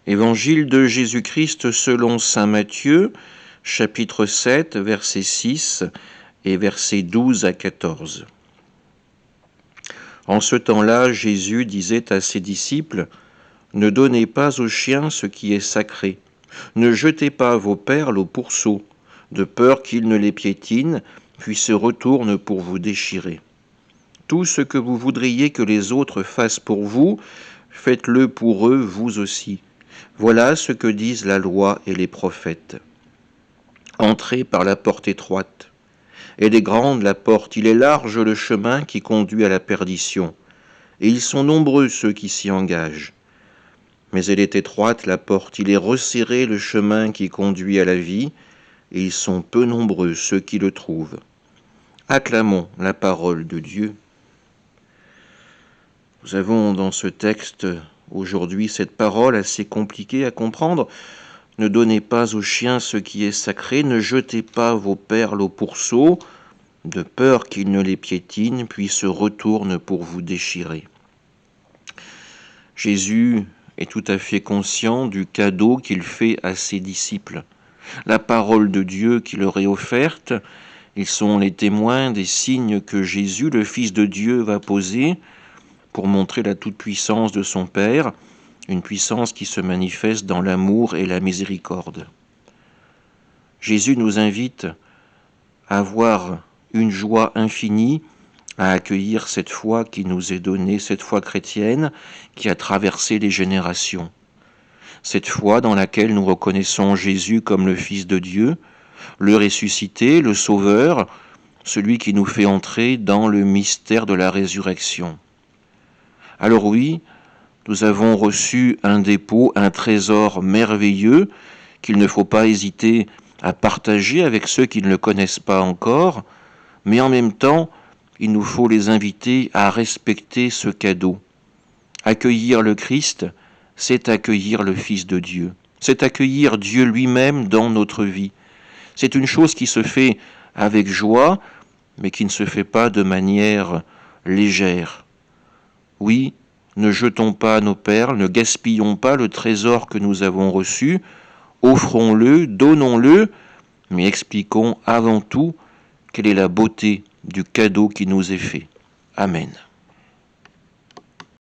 Évangile de Jésus-Christ selon saint Matthieu, chapitre 7, versets 6 et versets 12 à 14. En ce temps-là, Jésus disait à ses disciples : « Ne donnez pas aux chiens ce qui est sacré. Ne jetez pas vos perles aux pourceaux, de peur qu'ils ne les piétinent, puis se retournent pour vous déchirer. Tout ce que vous voudriez que les autres fassent pour vous, faites-le pour eux vous aussi. Voilà ce que disent la loi et les prophètes. Entrez par la porte étroite. Elle est grande la porte, il est large le chemin qui conduit à la perdition, et ils sont nombreux ceux qui s'y engagent. Mais elle est étroite la porte, il est resserré le chemin qui conduit à la vie, et ils sont peu nombreux ceux qui le trouvent. Acclamons la parole de Dieu. Nous avons dans ce texte aujourd'hui cette parole assez compliquée à comprendre. Ne donnez pas aux chiens ce qui est sacré, ne jetez pas vos perles aux pourceaux, de peur qu'ils ne les piétinent, puis se retournent pour vous déchirer. Jésus est tout à fait conscient du cadeau qu'il fait à ses disciples. La parole de Dieu qui leur est offerte, ils sont les témoins des signes que Jésus, le Fils de Dieu, va poser pour montrer la toute-puissance de son Père, une puissance qui se manifeste dans l'amour et la miséricorde. Jésus nous invite à avoir une joie infinie, à accueillir cette foi qui nous est donnée, cette foi chrétienne qui a traversé les générations. Cette foi dans laquelle nous reconnaissons Jésus comme le Fils de Dieu, le ressuscité, le Sauveur, celui qui nous fait entrer dans le mystère de la résurrection. Alors oui, nous avons reçu un dépôt, un trésor merveilleux qu'il ne faut pas hésiter à partager avec ceux qui ne le connaissent pas encore, mais en même temps, il nous faut les inviter à respecter ce cadeau. Accueillir le Christ, c'est accueillir le Fils de Dieu. C'est accueillir Dieu lui-même dans notre vie. C'est une chose qui se fait avec joie, mais qui ne se fait pas de manière légère. Oui, ne jetons pas nos perles, ne gaspillons pas le trésor que nous avons reçu, offrons-le, donnons-le, mais expliquons avant tout quelle est la beauté du cadeau qui nous est fait. Amen.